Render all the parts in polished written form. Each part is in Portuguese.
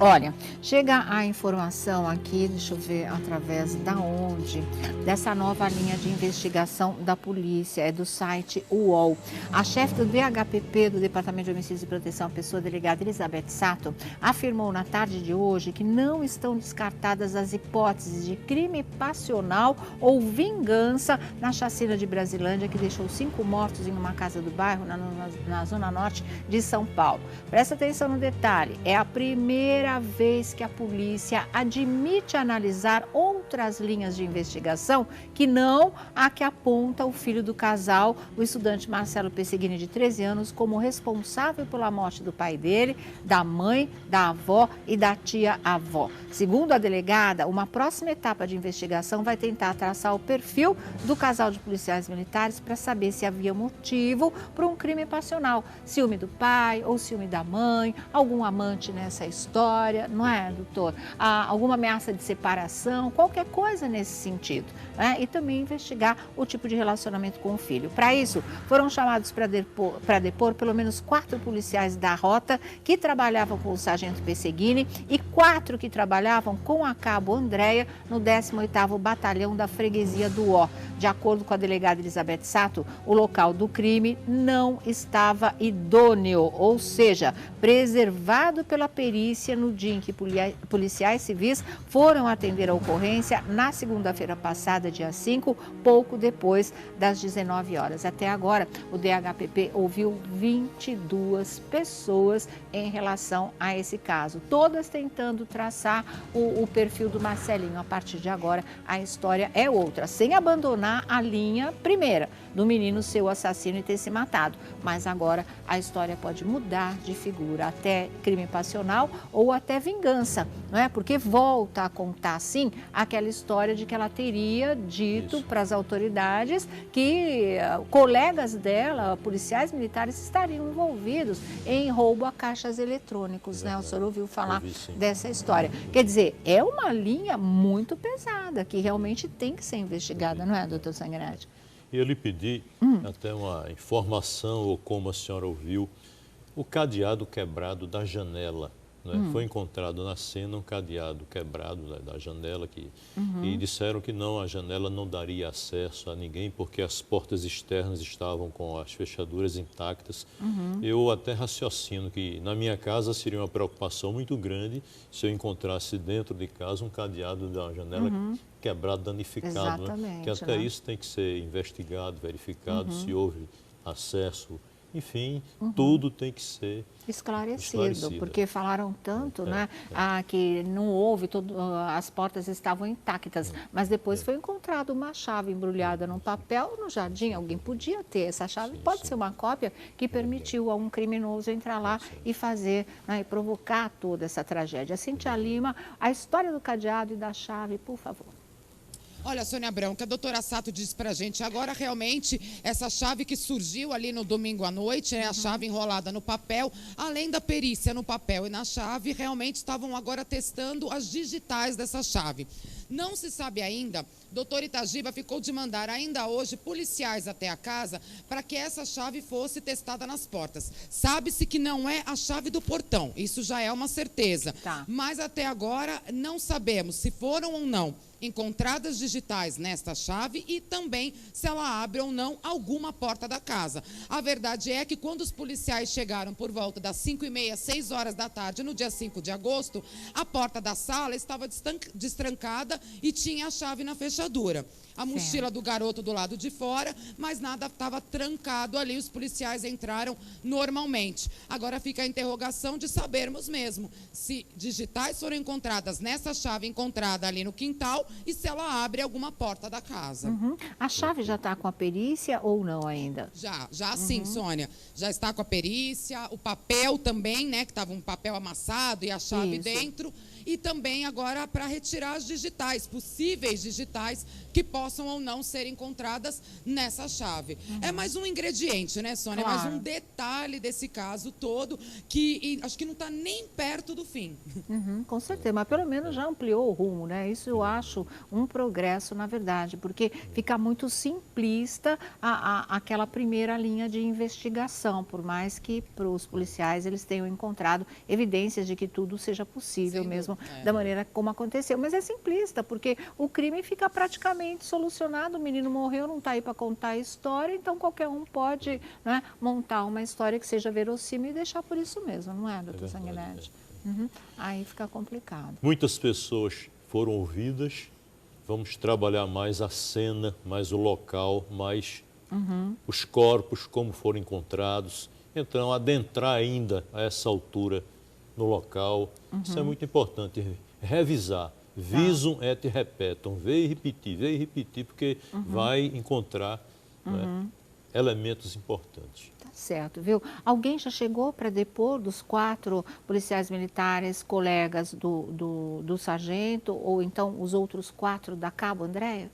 Olha, chega a informação aqui, deixa eu ver através da onde, dessa nova linha de investigação da polícia, é do site UOL. A chefe do DHPP, do Departamento de Homicídios e Proteção à Pessoa, delegada Elizabeth Sato, afirmou na tarde de hoje que não estão descartadas as hipóteses de crime passional ou vingança na chacina de Brasilândia, que deixou 5 mortos em uma casa do bairro na zona norte de São Paulo. Presta atenção no detalhe, é a primeira vez que a polícia admite analisar outras linhas de investigação que não a que aponta o filho do casal, o estudante Marcelo Pesseguini, de 13 anos, como responsável pela morte do pai dele, da mãe, da avó e da tia-avó. Segundo a delegada, uma próxima etapa de investigação vai tentar traçar o perfil do casal de policiais militares para saber se havia motivo para um crime passional. Ciúme do pai ou ciúme da mãe, algum amante nessa história, não é, doutor? Alguma ameaça de separação, qualquer coisa nesse sentido, né? E também investigar o tipo de relacionamento com o filho. Para isso, foram chamados para depor pelo menos 4 policiais da rota que trabalhavam com o sargento Pesseguini e 4 que trabalhavam com a cabo Andréia no 18º Batalhão da Freguesia do Ó. De acordo com a delegada Elizabeth Sato, o local do crime não estava idôneo, ou seja, preservado pela perícia no dia em que policiais civis foram atender a ocorrência na segunda-feira passada, dia 5, pouco depois das 19 horas. Até agora, o DHPP ouviu 22 pessoas em relação a esse caso, todas tentando traçar o perfil do Marcelinho. A partir de agora, a história é outra, sem abandonar a linha primeira do menino ser o assassino e ter se matado. Mas agora a história pode mudar de figura, até crime passional ou até vingança, não é? Porque volta a contar, sim, aquela história de que ela teria dito para as autoridades que colegas dela, policiais militares, estariam envolvidos em roubo a caixas eletrônicos, né? O senhor ouviu falar dessa história. Quer dizer, é uma linha muito pesada que realmente tem que ser investigada, não é, doutor Sanguinetti? E eu lhe pedi até uma informação, ou como a senhora ouviu, o cadeado quebrado da janela. Né? Foi encontrado na cena um cadeado quebrado da janela e disseram que não, a janela não daria acesso a ninguém porque as portas externas estavam com as fechaduras intactas. Eu até raciocino que na minha casa seria uma preocupação muito grande se eu encontrasse dentro de casa um cadeado da janela quebrado, danificado. Né? Que até isso tem que ser investigado, verificado, se houve acesso. Enfim, tudo tem que ser esclarecido. Porque falaram tanto, né, que não houve, as portas estavam intactas, mas depois foi encontrada uma chave embrulhada num papel no jardim. Alguém podia ter essa chave, pode ser uma cópia que permitiu a um criminoso entrar lá e fazer, né, e provocar toda essa tragédia. Cintia Lima, a história do cadeado e da chave, por favor. Olha, Sônia Abrão, que a doutora Sato disse pra gente, agora realmente essa chave que surgiu ali no domingo à noite, a chave enrolada no papel, além da perícia no papel e na chave, realmente estavam agora testando as digitais dessa chave. Não se sabe ainda, doutor Itagiba ficou de mandar ainda hoje policiais até a casa para que essa chave fosse testada nas portas. Sabe-se que não é a chave do portão, isso já é uma certeza. Mas até agora não sabemos se foram ou não encontradas digitais nesta chave e também se ela abre ou não alguma porta da casa. A verdade é que quando os policiais chegaram por volta das 5h30, 6 horas da tarde, no dia 5 de agosto, a porta da sala estava destrancada e tinha a chave na fechadura. A mochila do garoto do lado de fora, mas nada estava trancado ali, os policiais entraram normalmente. Agora fica a interrogação de sabermos mesmo se digitais foram encontradas nessa chave encontrada ali no quintal e se ela abre alguma porta da casa. A chave já está com a perícia ou não ainda? Já sim, Sônia. Já está com a perícia, o papel também, né, que estava um papel amassado e a chave dentro. e também agora para retirar as digitais, possíveis digitais que possam ou não ser encontradas nessa chave. É mais um ingrediente, né, Sônia? Claro. É mais um detalhe desse caso todo que acho que não está nem perto do fim. Com certeza, mas pelo menos já ampliou o rumo, né? Isso eu acho um progresso, na verdade, porque fica muito simplista aquela primeira linha de investigação, por mais que para os policiais eles tenham encontrado evidências de que tudo seja possível mesmo da maneira como aconteceu. Mas é simplista, porque o crime fica praticamente solucionado, o menino morreu, não está aí para contar a história, então qualquer um pode, né, montar uma história que seja verossímil e deixar por isso mesmo, não é, doutor Sanguinetti? Aí fica complicado. Muitas pessoas foram ouvidas, vamos trabalhar mais a cena, mais o local, mais os corpos, como foram encontrados. Então, adentrar ainda a essa altura no local, isso é muito importante, revisar. Visum et repetum, veio e repetir, porque vai encontrar elementos importantes. Tá certo, viu? Alguém já chegou para depor dos 4 policiais militares, colegas do sargento, ou então os outros 4 da Cabo Andréa?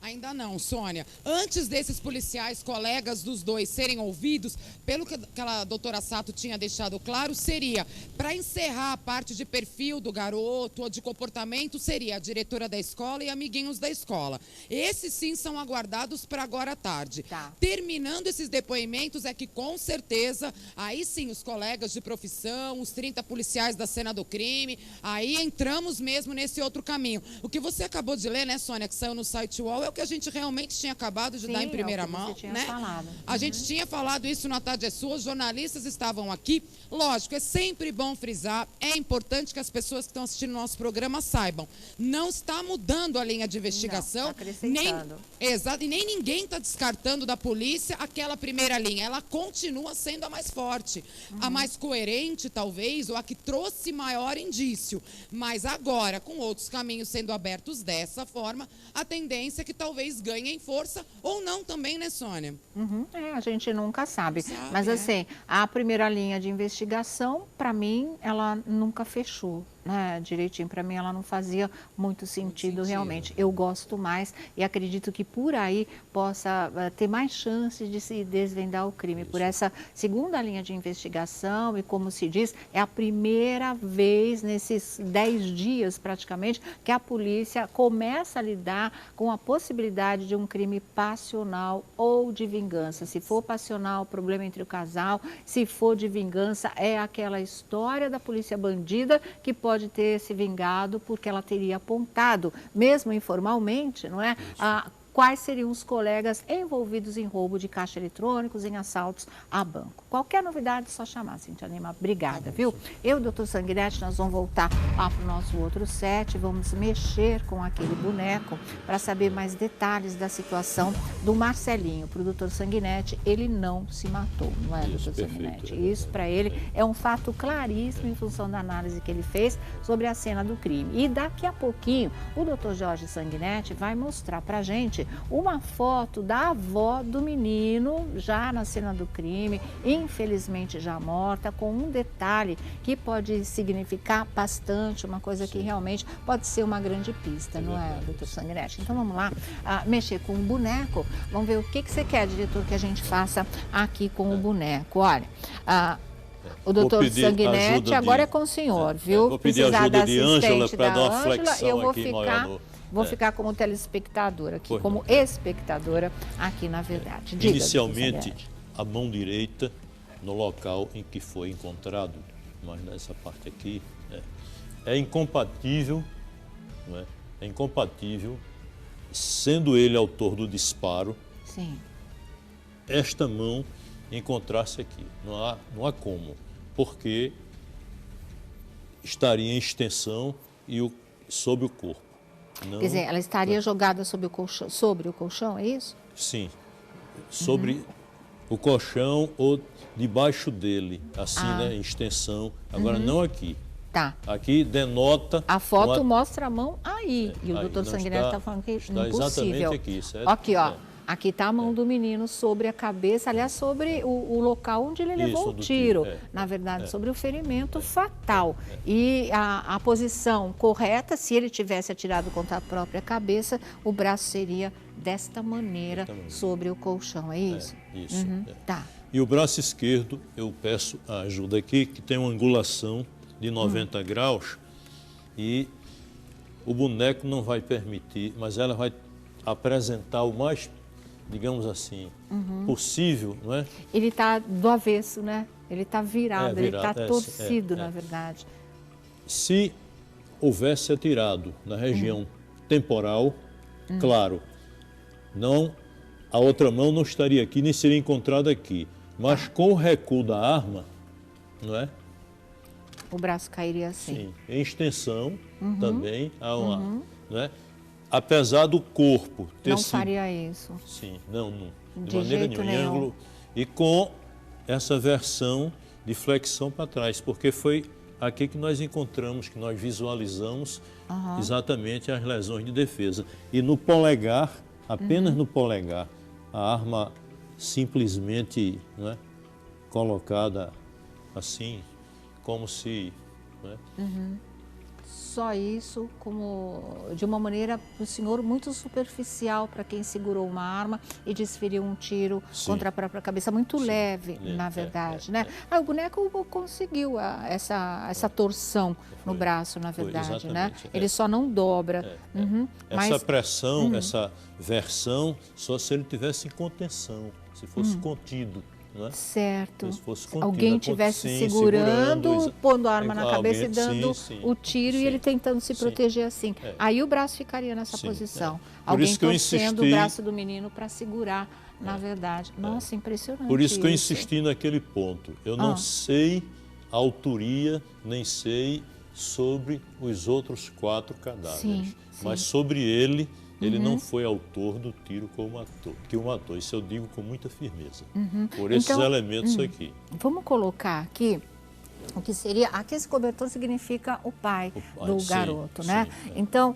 Ainda não, Sônia. Antes desses policiais, colegas dos 2 serem ouvidos, pelo que a doutora Sato tinha deixado claro, seria, para encerrar a parte de perfil do garoto ou de comportamento, seria a diretora da escola e amiguinhos da escola. Esses sim são aguardados para agora à tarde. Tá. Terminando esses depoimentos, é que com certeza, aí sim, os colegas de profissão, os 30 policiais da cena do crime, aí entramos mesmo nesse outro caminho. O que você acabou de ler, né, Sônia, que saiu no site UOL, é o que a gente realmente tinha acabado de dar em primeira mão, você tinha né? falado. A gente tinha falado isso na Tarde é Sua, os jornalistas estavam aqui. Lógico, é sempre bom frisar, é importante que as pessoas que estão assistindo o nosso programa saibam. Não está mudando a linha de investigação. Não, está acrescentando. Exato, e nem ninguém está descartando da polícia aquela primeira linha. Ela continua sendo a mais forte, a mais coerente, talvez, ou a que trouxe maior indício. Mas agora, com outros caminhos sendo abertos dessa forma, a tendência é que talvez ganhem força ou não também, né, Sônia? A gente nunca sabe. Mas assim, a primeira linha de investigação, para mim, ela nunca fechou, né, direitinho. Para mim, ela não fazia muito sentido realmente. Eu gosto mais e acredito que por aí possa ter mais chances de se desvendar o crime. Por essa segunda linha de investigação e, como se diz, é a primeira vez nesses 10 dias praticamente que a polícia começa a lidar com a possibilidade de um crime passional ou de vingança. Se for passional, problema entre o casal. Se for de vingança, é aquela história da polícia bandida que pode ter se vingado porque ela teria apontado, mesmo informalmente, não é? Quais seriam os colegas envolvidos em roubo de caixa eletrônicos, em assaltos a banco. Qualquer novidade, só chamar, Cintia Lima. Obrigada, viu? Eu e o doutor Sanguinetti, nós vamos voltar lá para o nosso outro set, vamos mexer com aquele boneco para saber mais detalhes da situação do Marcelinho. Para o doutor Sanguinetti, ele não se matou, não é, doutor Sanguinetti? Isso para ele é um fato claríssimo em função da análise que ele fez sobre a cena do crime. E daqui a pouquinho, o doutor Jorge Sanguinetti vai mostrar para a gente uma foto da avó do menino, já na cena do crime, infelizmente já morta, com um detalhe que pode significar bastante, uma coisa que realmente pode ser uma grande pista, não é, doutor Sanguinetti? Então vamos lá, mexer com o boneco, vamos ver o que você quer, diretor, que a gente faça aqui com o boneco. Olha, o doutor Sanguinetti agora é com o senhor, viu? Vou pedir ajuda de Ângela para dar uma flexão eu vou aqui maior no... Vou ficar como telespectadora aqui, como espectadora aqui, na verdade. Diga, inicialmente, a mão direita no local em que foi encontrado, mas nessa parte aqui, é incompatível, não é? É incompatível, sendo ele autor do disparo, sim, esta mão encontrar-se aqui. Não há como, porque estaria em extensão e sob o corpo. Não, quer dizer, ela estaria jogada sobre o colchão, é isso? Sim, sobre o colchão ou debaixo dele, assim, né, em extensão. Agora, não aqui. Tá. Aqui denota... A foto mostra a mão aí, e o doutor Sanguinetti está falando que é está impossível. exatamente aqui, certo? Aqui, ó. Aqui está a mão do menino sobre a cabeça, aliás, sobre o local onde ele levou o tiro. Na verdade, sobre o ferimento fatal. E a posição correta, se ele tivesse atirado contra a própria cabeça, o braço seria desta maneira sobre o colchão, é isso? Isso. Tá. E o braço esquerdo, eu peço a ajuda aqui, que tem uma angulação de 90 graus e o boneco não vai permitir, mas ela vai apresentar o mais, digamos assim, possível, não é? Ele está do avesso, né? Ele está virado, ele está torcido, na verdade. Se houvesse atirado na região temporal, claro, não, a outra mão não estaria aqui, nem seria encontrada aqui. Mas com o recuo da arma, não é? O braço cairia assim. Sim, em extensão também há uma, não é? Apesar do corpo ter não sido... faria isso. Sim, não, de De maneira jeito nenhuma, em nenhum. ângulo, e com essa versão de flexão para trás, porque foi aqui que nós encontramos, que nós visualizamos exatamente as lesões de defesa. E no polegar, apenas no polegar, a arma simplesmente, não é, colocada assim, como se... Não é? Só isso, como de uma maneira, para o senhor, muito superficial para quem segurou uma arma e desferiu um tiro contra a própria cabeça, muito leve, na verdade, né? Aí o boneco conseguiu essa torção no braço, na verdade, né? Ele só não dobra. Essa pressão, essa versão, só se ele tivesse em contenção, se fosse contido. Não é? Certo. Se fosse contido, alguém estivesse segurando, pondo a arma na cabeça e dando o tiro e ele tentando se proteger assim. Aí o braço ficaria nessa posição. Alguém torcendo o braço do menino para segurar, na verdade. Nossa, impressionante. Por isso que eu insisti naquele ponto. Eu não sei a autoria, nem sei sobre os outros 4 cadáveres. Mas sobre ele... Ele não foi autor do tiro que o matou. Isso eu digo com muita firmeza. Por esses elementos aqui. Vamos colocar aqui o que seria... Aqui esse cobertor significa o pai do garoto, né? Então,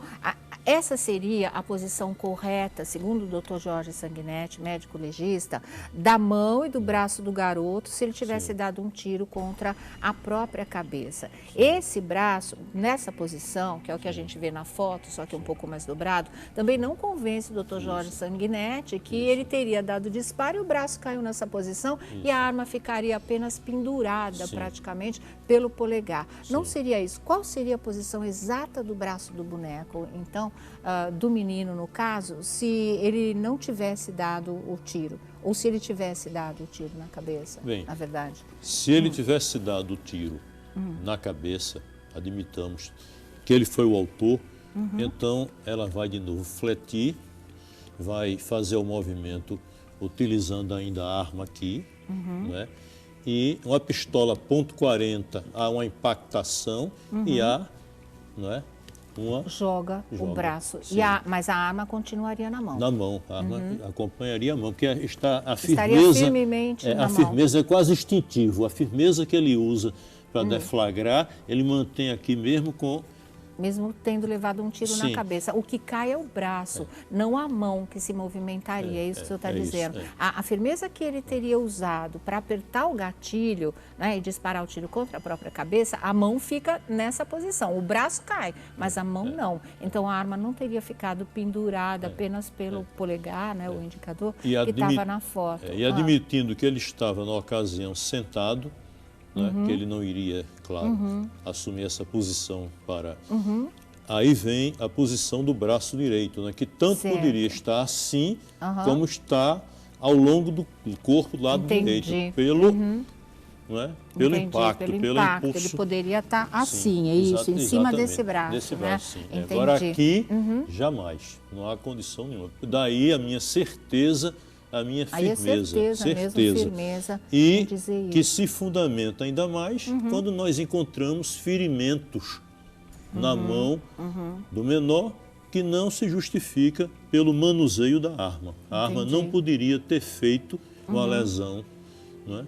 essa seria a posição correta, segundo o Dr. Jorge Sanguinetti, médico legista, da mão e do braço do garoto, se ele tivesse dado um tiro contra a própria cabeça. Esse braço, nessa posição, que é o que a gente vê na foto, só que um pouco mais dobrado, também não convence o Dr. Jorge Sanguinetti que ele teria dado disparo e o braço caiu nessa posição e a arma ficaria apenas pendurada, praticamente, pelo polegar. Não seria isso. Qual seria a posição exata do braço do boneco, então, do menino, no caso, se ele não tivesse dado o tiro? Ou se ele tivesse dado o tiro na cabeça, na verdade? Se ele tivesse dado o tiro na cabeça, admitamos que ele foi o autor, então ela vai de novo fletir, vai fazer o movimento utilizando ainda a arma aqui, não é? E uma pistola .40, há uma impactação e há, não é? Joga o braço, mas a arma continuaria na mão. Na mão, a arma acompanharia a mão, porque a firmeza... Estaria firmemente na a mão. firmeza é quase instintivo, a firmeza que ele usa para deflagrar, ele mantém aqui mesmo com... Mesmo tendo levado um tiro na cabeça. O que cai é o braço, não a mão que se movimentaria, é isso que o senhor está dizendo. A firmeza que ele teria usado para apertar o gatilho, né, e disparar o tiro contra a própria cabeça, a mão fica nessa posição. O braço cai, mas a mão não. Então a arma não teria ficado pendurada apenas pelo polegar, né, o indicador, que estava na foto. E admitindo que ele estava na ocasião sentado, né, que ele não iria, claro, assumir essa posição para... Aí vem a posição do braço direito, né, que tanto poderia estar assim, como está ao longo do corpo do lado direito, pelo, não é? Pelo impacto, pelo impulso. Ele poderia estar assim, é isso, em cima desse braço. Desse braço, né? Agora aqui, jamais, não há condição nenhuma. Daí a minha certeza... A minha firmeza, mesmo firmeza e que se fundamenta ainda mais quando nós encontramos ferimentos na mão do menor que não se justifica pelo manuseio da arma. A arma não poderia ter feito uma lesão, não é,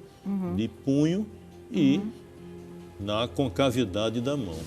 de punho e na concavidade da mão.